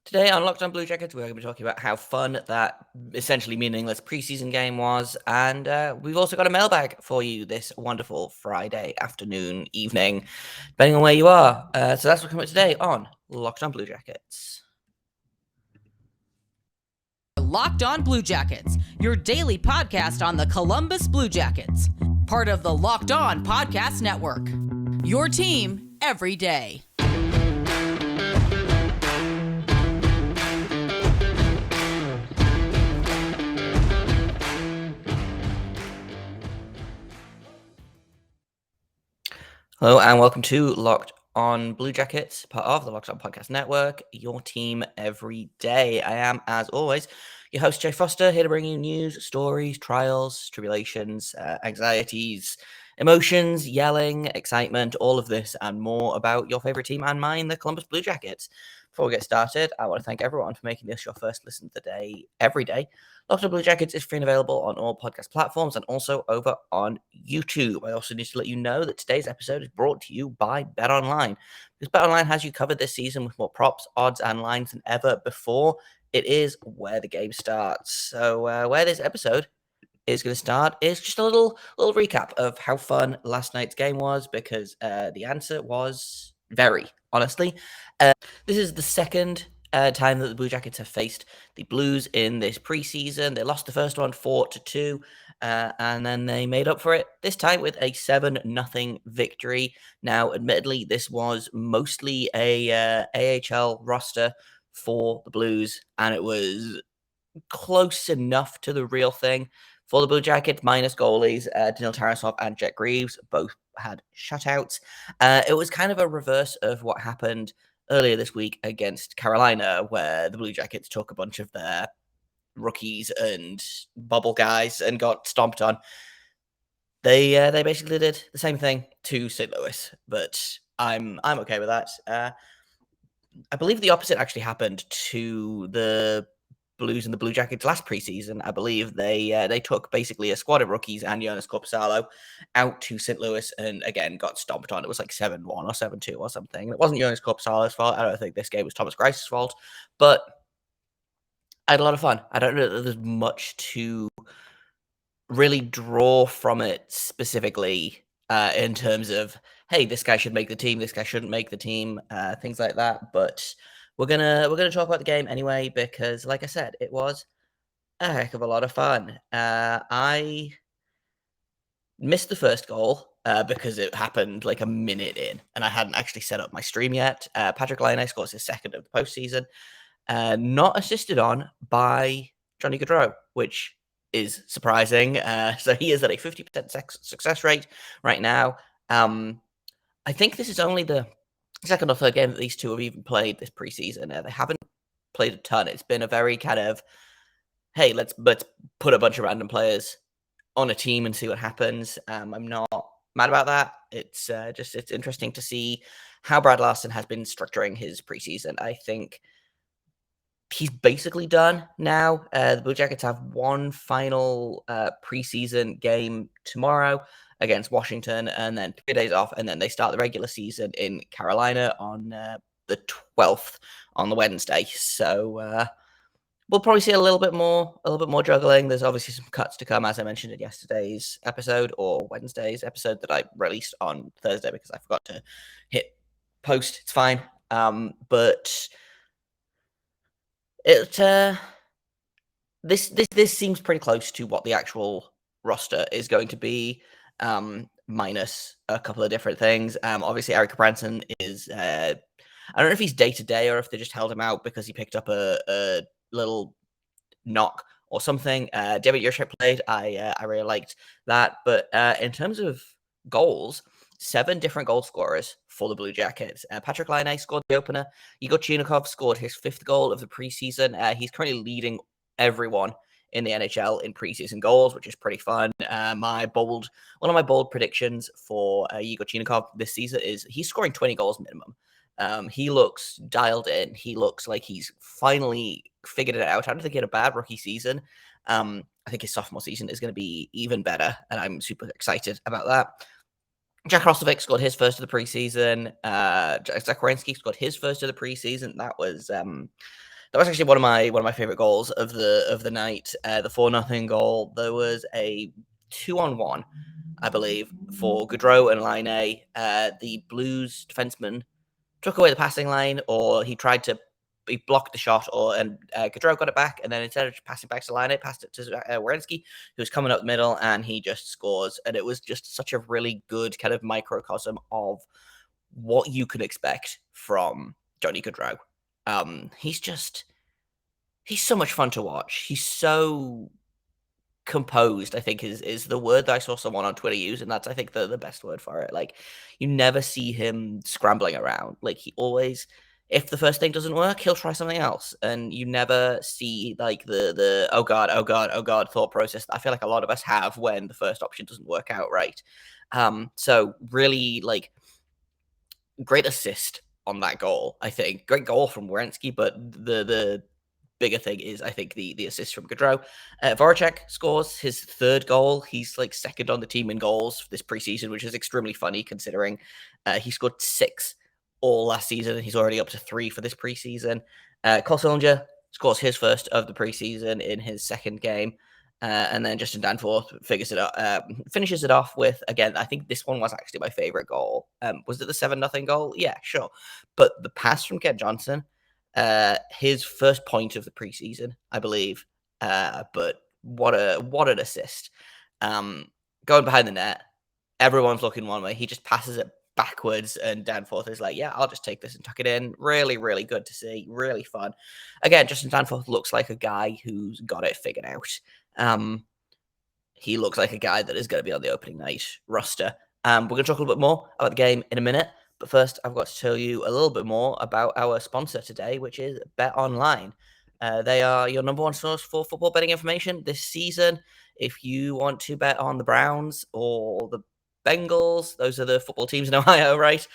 Today on Locked On Blue Jackets, we're going to be talking about how fun that essentially meaningless preseason game was, and we've also got a mailbag for you this wonderful Friday afternoon, evening, depending on where you are. So that's what's coming up today on Locked On Blue Jackets. Locked On Blue Jackets, your daily podcast on the Columbus Blue Jackets, part of the Locked On Podcast Network. Your team every day. Hello and welcome to Locked On Blue Jackets, part of the Locked On Podcast Network, your team every day. I am, as always, your host, Jay Foster, here to bring you news, stories, trials, tribulations, anxieties, emotions, yelling, excitement, all of this and more about your favorite team and mine, the Columbus Blue Jackets. Before we get started, I want to thank everyone for making this your first listen of the day every day. Locked On Blue Jackets is free and available on all podcast platforms and also over on YouTube. I also need to let you know that today's episode is brought to you by BetOnline. Because BetOnline has you covered this season with more props, odds, and lines than ever before. It is where the game starts. So where this episode is going to start is just a little recap of how fun last night's game was, because the answer was very, honestly. This is the second time that the Blue Jackets have faced the Blues in this preseason. They lost the first one 4-2, and then they made up for it this time with a 7-0 victory. Now, admittedly, this was mostly a AHL roster for the Blues, and it was close enough to the real thing for the Blue Jackets, minus goalies. Daniil Tarasov and Jet Greaves both had shutouts. It was kind of a reverse of what happened earlier this week against Carolina, where the Blue Jackets took a bunch of their rookies and bubble guys and got stomped on. They basically did the same thing to St. Louis, but I'm okay with that. I believe the opposite actually happened to the Blues and the Blue Jackets last preseason. I believe they took basically a squad of rookies and Jonas Korpisalo out to St. Louis and again got stomped on. It was like 7-1 or 7-2 or something. It wasn't Jonas Korpisalo's fault. I don't think this game was Thomas Grice's fault, but I had a lot of fun. I don't know that there's much to really draw from it specifically in terms of, hey, this guy should make the team, this guy shouldn't make the team, things like that. But we're gonna talk about the game anyway, because like I said, it was a heck of a lot of fun. I missed the first goal because it happened like a minute in, and I hadn't actually set up my stream yet. Patrick Laine scores his second of the postseason, not assisted on by Johnny Gaudreau, which is surprising. So he is at a 50% success rate right now. I think this is only the second or third game that these two have even played this preseason. They haven't played a ton. It's been a very kind of, hey, let's put a bunch of random players on a team and see what happens. I'm not mad about that. It's it's interesting to see how Brad Larson has been structuring his preseason. I think he's basically done now. The Blue Jackets have one final preseason game tomorrow against Washington, and then 3 days off, and then they start the regular season in Carolina on the 12th on the Wednesday. So we'll probably see a little bit more juggling. There's obviously some cuts to come, as I mentioned in yesterday's episode or Wednesday's episode that I released on Thursday because I forgot to hit post. It's fine, but it this seems pretty close to what the actual roster is going to be, minus a couple of different things. Obviously, Eric Branson is. I don't know if he's day to day or if they just held him out because he picked up a little knock or something. David Yership played. I really liked that. But in terms of goals, 7 different goal scorers for the Blue Jackets. Patrick Laine scored the opener. Yegor Chinakhov scored his 5th goal of the preseason. He's currently leading everyone in the NHL in preseason goals, which is pretty fun. One of my bold predictions for Yegor Chinakhov this season is he's scoring 20 goals minimum. He looks dialed in. He looks like he's finally figured it out. I don't think he had a bad rookie season. I think his sophomore season is going to be even better, and I'm super excited about that. Jack Roslovic scored his first of the preseason. Zach Werenski scored his first of the preseason. That was That was actually one of my favorite goals of the night. The 4-0 goal. There was a 2-on-1, I believe, for Gaudreau and Laine. The Blues defenseman took away the passing lane, or he blocked the shot, and Gaudreau got it back, and then instead of passing back to Laine, passed it to Werenski, who was coming up the middle, and he just scores. And it was just such a really good kind of microcosm of what you could expect from Johnny Gaudreau. He's so much fun to watch. He's so composed, I think is the word that I saw someone on Twitter use, and that's, I think, the best word for it. Like, you never see him scrambling around. Like, he always, if the first thing doesn't work, he'll try something else, and you never see like the oh god, oh god, oh god thought process that I feel like a lot of us have when the first option doesn't work out right. So really, like, great assist on that goal. I think great goal from Werenski, but the bigger thing is, I think, the assist from Gaudreau. Voracek scores his third goal. He's like second on the team in goals this preseason, which is extremely funny considering he scored 6 all last season, and he's already up to 3 for this preseason. Cole Sillinger scores his first of the preseason in his second game. And then Justin Danforth finishes it off with, again, I think this one was actually my favorite goal. Was it the 7-0 goal? Yeah, sure. But the pass from Kent Johnson, his first point of the preseason, I believe. But what an assist. Going behind the net, everyone's looking one way. He just passes it backwards, and Danforth is like, yeah, I'll just take this and tuck it in. Really, really good to see. Really fun. Again, Justin Danforth looks like a guy who's got it figured out. He looks like a guy that is going to be on the opening night roster. We're going to talk a little bit more about the game in a minute, but first, I've got to tell you a little bit more about our sponsor today, which is BetOnline. They are your number one source for football betting information this season. If you want to bet on the Browns or the Bengals, those are the football teams in Ohio, right?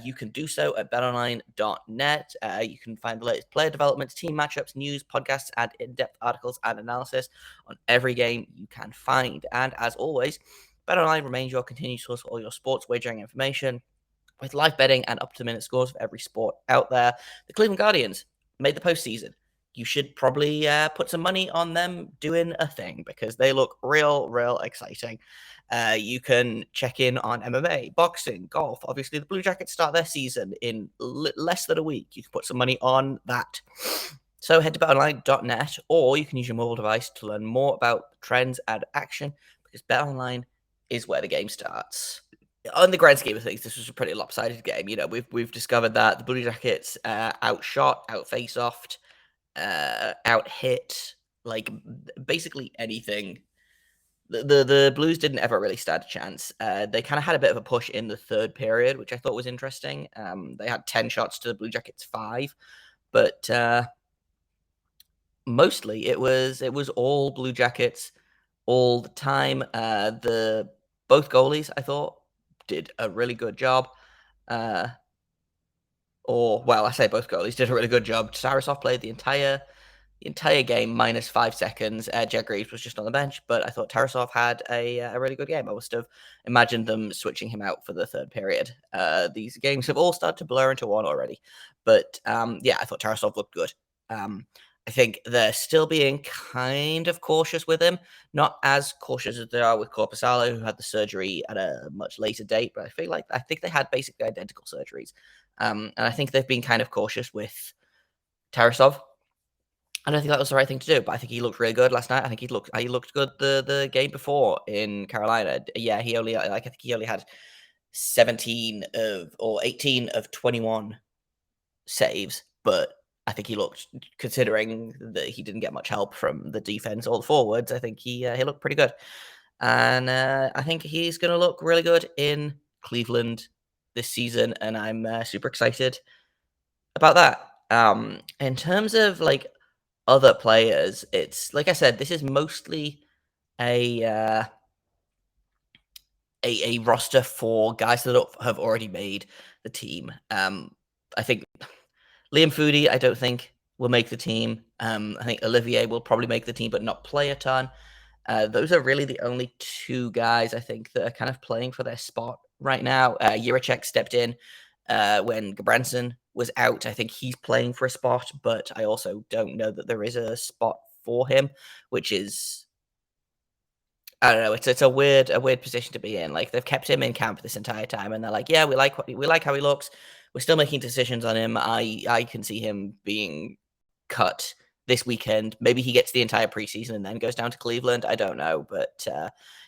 You can do so at betonline.net. You can find the latest player developments, team matchups, news, podcasts, and in-depth articles and analysis on every game you can find. And as always, BetOnline remains your continued source for all your sports wagering information, with live betting and up-to-the-minute scores for every sport out there. The Cleveland Guardians made the postseason. You should probably put some money on them doing a thing, because they look real exciting. You can check in on MMA, boxing, golf. Obviously, the Blue Jackets start their season in less than a week. You can put some money on that. So head to betonline.net, or you can use your mobile device to learn more about trends and action, because BetOnline is where the game starts. On the grand scheme of things, this was a pretty lopsided game. You know, we've discovered that the Blue Jackets outshot, out-face-offed, out-hit, like, basically anything. The Blues didn't ever really stand a chance. They kind of had a bit of a push in the third period, which I thought was interesting. They had 10 shots to the Blue Jackets 5, but mostly it was all Blue Jackets all the time. The both goalies, I thought, did a really good job. I say both goalies did a really good job. Tarasov played the entire game minus 5 seconds. Jack Greaves was just on the bench, but I thought Tarasov had a really good game. I must have imagined them switching him out for the third period. These games have all started to blur into one already. But I thought Tarasov looked good. I think they're still being kind of cautious with him. Not as cautious as they are with Korpisalo, who had the surgery at a much later date, but I think they had basically identical surgeries. And I think they've been kind of cautious with Tarasov. I don't think that was the right thing to do, but I think he looked really good last night. I think he looked good the game before in Carolina. Yeah, I think he only had 18 of 21 saves, but I think he looked, considering that he didn't get much help from the defense or the forwards, I think he looked pretty good. And I think he's going to look really good in Cleveland this season, and I'm super excited about that. In terms of like other players, it's like I said, this is mostly a roster for guys that have already made the team. I think Liam Foodie, I don't think will make the team. I think Olivier will probably make the team, but not play a ton. Those are really the only 2 guys I think that are kind of playing for their spot right now. Jiricek stepped in when Gabranson was out, I think he's playing for a spot, but I also don't know that there is a spot for him, which is, I don't know. It's a weird position to be in. Like, they've kept him in camp this entire time, and they're like, yeah, we like how he looks. We're still making decisions on him. I can see him being cut this weekend. Maybe he gets the entire preseason and then goes down to Cleveland. I don't know, but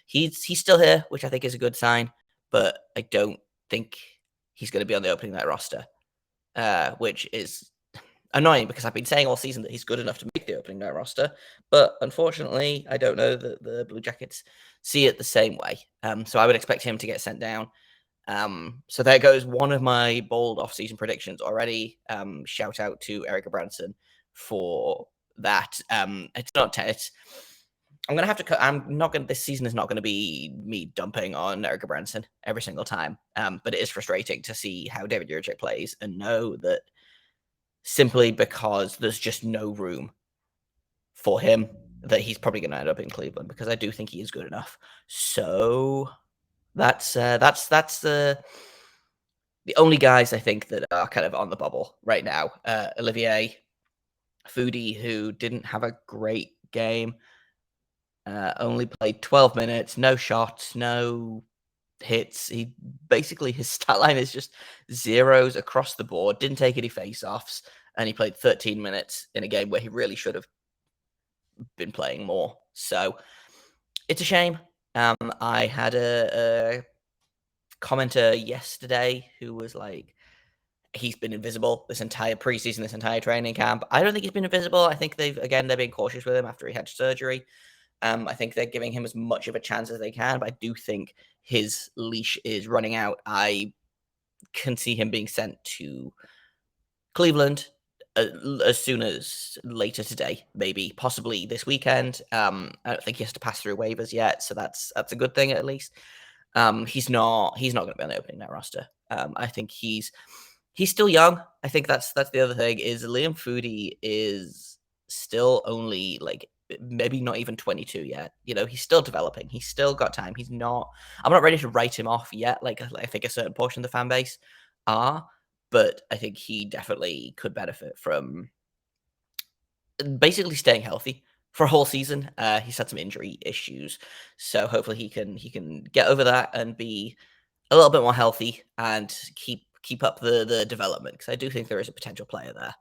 he's still here, which I think is a good sign. But I don't think he's going to be on the opening night roster, which is annoying because I've been saying all season that he's good enough to make the opening night roster, but unfortunately, I don't know that the Blue Jackets see it the same way. So I would expect him to get sent down. So there goes one of my bold off-season predictions already. Shout out to Erica Branson for that. It's not. I'm gonna have to cut. I'm not gonna. This season is not gonna be me dumping on Erica Branson every single time. But it is frustrating to see how David Juracek plays and know that simply because there's just no room for him, that he's probably going to end up in Cleveland, because I do think he is good enough. So that's the only guys I think that are kind of on the bubble right now. Olivier Foodie, who didn't have a great game, only played 12 minutes, no shots, no hits. He basically, his stat line is just zeros across the board. Didn't take any face-offs, and he played 13 minutes in a game where he really should have been playing more. So it's a shame. I had a commenter yesterday who was like, he's been invisible this entire preseason, this entire training camp. I don't think he's been invisible. I think they're being cautious with him after he had surgery. I think they're giving him as much of a chance as they can, but I do think his leash is running out. I can see him being sent to Cleveland as soon as later today, maybe, possibly this weekend. I don't think he has to pass through waivers yet, so that's a good thing at least. He's not going to be on the opening night roster. I think he's still young. I think that's the other thing is Liam Foodie is still only like maybe not even 22 yet. You know, he's still developing. He's still got time. I'm not ready to write him off yet. Like I think a certain portion of the fan base are, but I think he definitely could benefit from basically staying healthy for a whole season. He's had some injury issues, so hopefully he can get over that and be a little bit more healthy and keep up the development, because I do think there is a potential player there.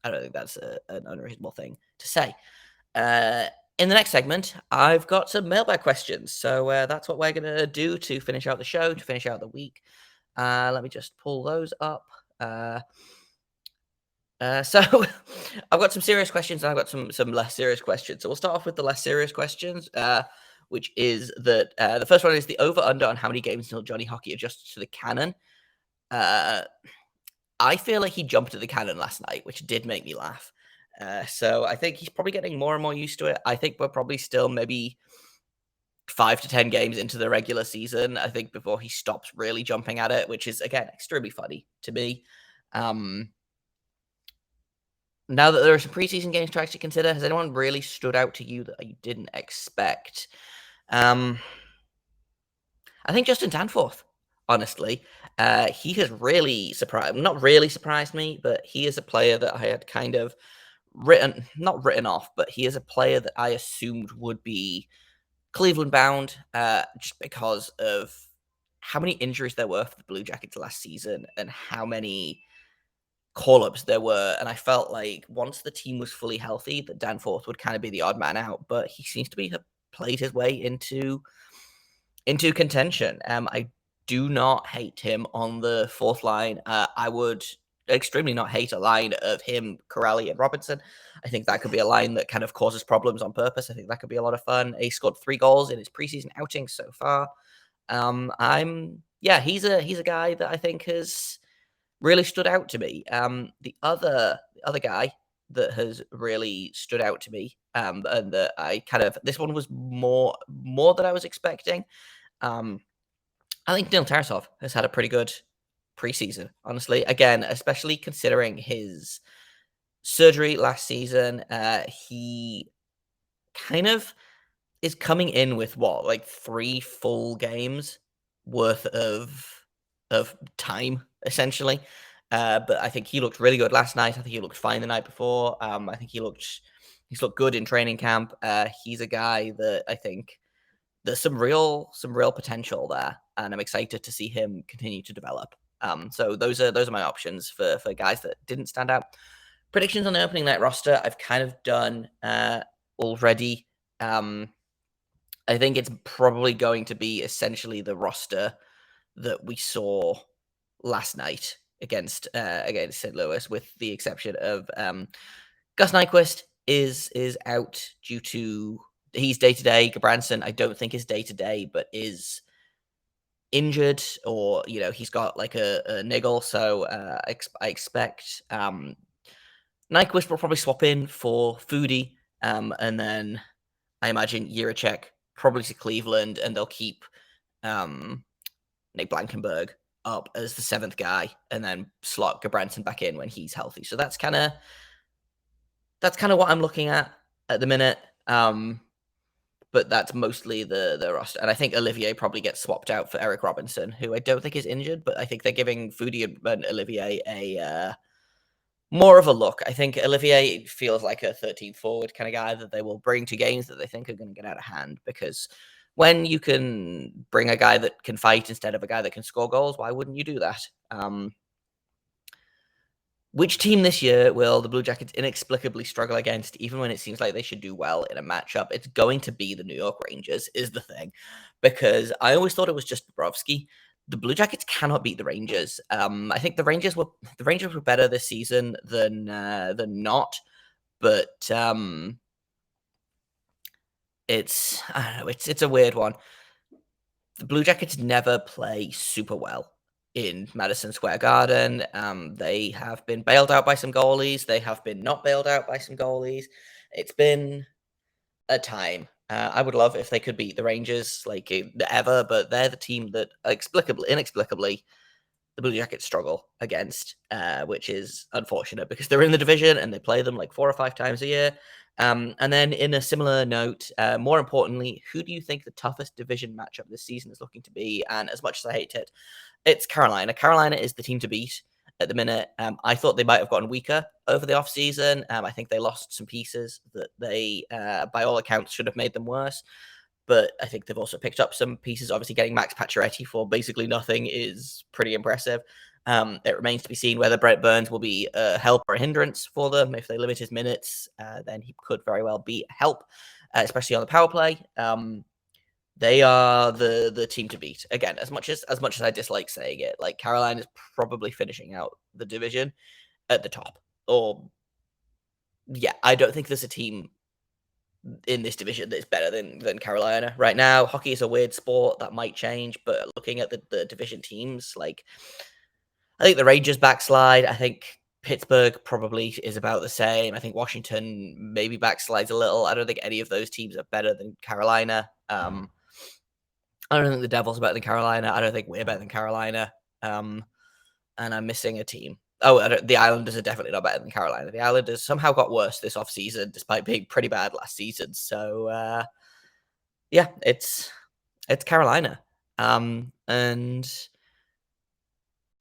I don't think that's an unreasonable thing to say. In the next segment, I've got some mailbag questions, so that's what we're gonna do to finish out the show, to finish out the week. Let me just pull those up. So I've got some serious questions and I've got some less serious questions. So we'll start off with the less serious questions, which is that the first one is the over-under on how many games until Johnny Hockey adjusts to the cannon. I feel like he jumped at the cannon last night, which did make me laugh. So I think he's probably getting more and more used to it. I think we're probably still maybe 5 to 10 games into the regular season, I think, before he stops really jumping at it, which is, again, extremely funny to me. Now that there are some preseason games to actually consider, has anyone really stood out to you that you didn't expect? I think Justin Danforth, honestly. He has really not really surprised me, but he is a player that I had kind of not written off, but he is a player that I assumed would be Cleveland bound, just because of how many injuries there were for the Blue Jackets last season and how many call-ups there were. And I felt like once the team was fully healthy, that Danforth would kind of be the odd man out, but he seems to have played his way into contention. I do not hate him on the fourth line. I would extremely not hate a line of him, Corrali, and Robinson. I think that could be a line that kind of causes problems on purpose. I think that could be a lot of fun. He scored 3 goals in his preseason outing so far. He's a guy that I think has really stood out to me. The other guy that has really stood out to me, and that I kind of, this one was more than I was expecting. I think Neil Tarasov has had a pretty good preseason, honestly. Again, especially considering his surgery last season. He kind of is coming in with like 3 full games worth of time, essentially. But I think he looked really good last night. I think he looked fine the night before. I think he's looked good in training camp. He's a guy that I think there's some real potential there, and I'm excited to see him continue to develop. So those are my options for guys that didn't stand out. Predictions on the opening night roster, I've kind of done already. I think it's probably going to be essentially the roster that we saw last night against St. Louis, with the exception of Gus Nyquist is out due to he's day to day. Gabranson, I don't think is day to day, but is injured, or he's got like a niggle. So I expect Nyquist will probably swap in for Foodie, and then I imagine Jiricek probably to Cleveland, and they'll keep Nick Blankenberg up as the seventh guy, and then slot Gabranson back in when he's healthy. So that's kind of what I'm looking at the minute. But that's mostly the roster, and I think Olivier probably gets swapped out for Eric Robinson, who I don't think is injured, but I think they're giving Foodie and Olivier a more of a look. I think Olivier feels like a 13th forward kind of guy that they will bring to games that they think are going to get out of hand, because when you can bring a guy that can fight instead of a guy that can score goals, why wouldn't you do that? Which team this year will the Blue Jackets inexplicably struggle against, even when it seems like they should do well in a matchup? It's going to be the New York Rangers, is the thing, because I always thought it was just Bobrovsky. The Blue Jackets cannot beat the Rangers. I think the Rangers were better this season than not, but it's I don't know. It's a weird one. The Blue Jackets never play super well in Madison Square Garden. They have been bailed out by some goalies. They have been not bailed out by some goalies. It's been a time. I would love if they could beat the Rangers ever, but they're the team that inexplicably, the Blue Jackets struggle against, which is unfortunate because they're in the division and they play them like 4 or 5 times a year. And then in a similar note, more importantly, who do you think the toughest division matchup this season is looking to be? And as much as I hate it, it's Carolina. Carolina is the team to beat at the minute. I thought they might have gotten weaker over the offseason. I think they lost some pieces that they, by all accounts, should have made them worse. But I think they've also picked up some pieces. Obviously, getting Max Pacioretty for basically nothing is pretty impressive. It remains to be seen whether Brent Burns will be a help or a hindrance for them. If they limit his minutes, then he could very well be a help, especially on the power play. They are the team to beat. Again, as much as I dislike saying it, like Carolina is probably finishing out the division at the top. Or yeah, I don't think there's a team in this division that's better than Carolina right now. Hockey is a weird sport that might change, but looking at the division teams, like I think the Rangers backslide. I think Pittsburgh probably is about the same. I think Washington maybe backslides a little. I don't think any of those teams are better than Carolina. I don't think the Devils are better than Carolina. I don't think we're better than Carolina. And I'm missing a team. Oh, the Islanders are definitely not better than Carolina. The Islanders somehow got worse this offseason, despite being pretty bad last season. So, yeah, it's Carolina. And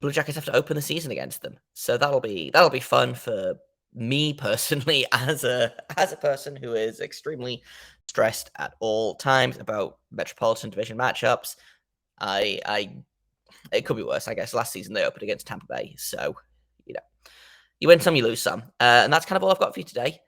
Blue Jackets have to open the season against them. So that'll be fun for me personally, as a person who is extremely stressed at all times about Metropolitan Division matchups. It could be worse, I guess. Last season they opened against Tampa Bay, so you win some, you lose some, and that's kind of all I've got for you today.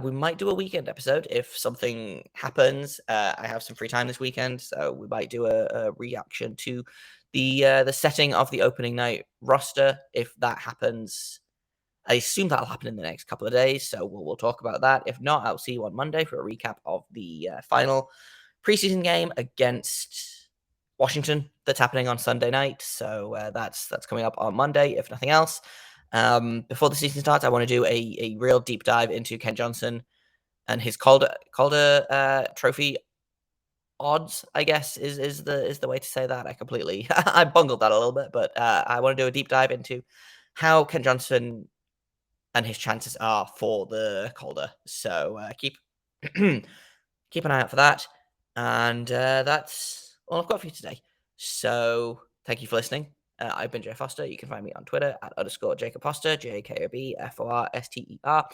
We might do a weekend episode if something happens. I have some free time this weekend, so we might do a reaction to the setting of the opening night roster. If that happens, I assume that'll happen in the next couple of days, so we'll talk about that. If not, I'll see you on Monday for a recap of the final preseason game against Washington that's happening on Sunday night. So that's coming up on Monday, if nothing else. Before the season starts, I want to do a real deep dive into Kent Johnson and his Calder Trophy odds, I guess is the way to say that. I completely I bungled that a little bit, but I want to do a deep dive into how Kent Johnson and his chances are for the Calder. So keep an eye out for that. And that's all I've got for you today. So thank you for listening. I've been Jay Foster. You can find me on Twitter at _Jacob Foster, JAKOBFORSTER. You can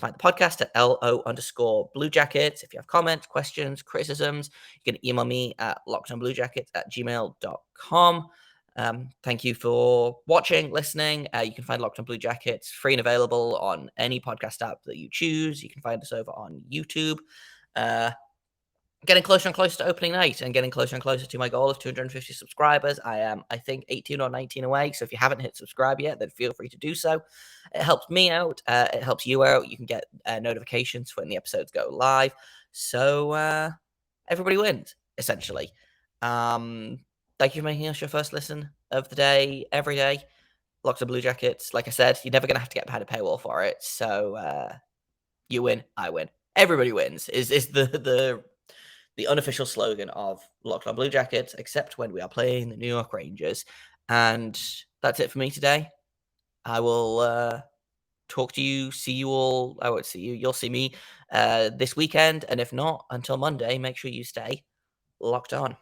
find the podcast at LO_Blue Jackets. If you have comments, questions, criticisms, you can email me at lockedonbluejackets@gmail.com. Thank you for watching, listening. You can find Locked on Blue Jackets free and available on any podcast app that you choose. You can find us over on YouTube. Getting closer and closer to opening night and getting closer and closer to my goal of 250 subscribers. I am, I think, 18 or 19 away. So if you haven't hit subscribe yet, then feel free to do so. It helps me out. It helps you out. You can get notifications when the episodes go live. So everybody wins, essentially. Thank you for making us your first listen of the day, every day. Locked on Blue Jackets. Like I said, you're never going to have to get behind a paywall for it. So you win, I win. Everybody wins is the unofficial slogan of Locked on Blue Jackets, except when we are playing the New York Rangers. And that's it for me today. I will talk to you, see you all. I won't see you. You'll see me this weekend. And if not, until Monday, make sure you stay locked on.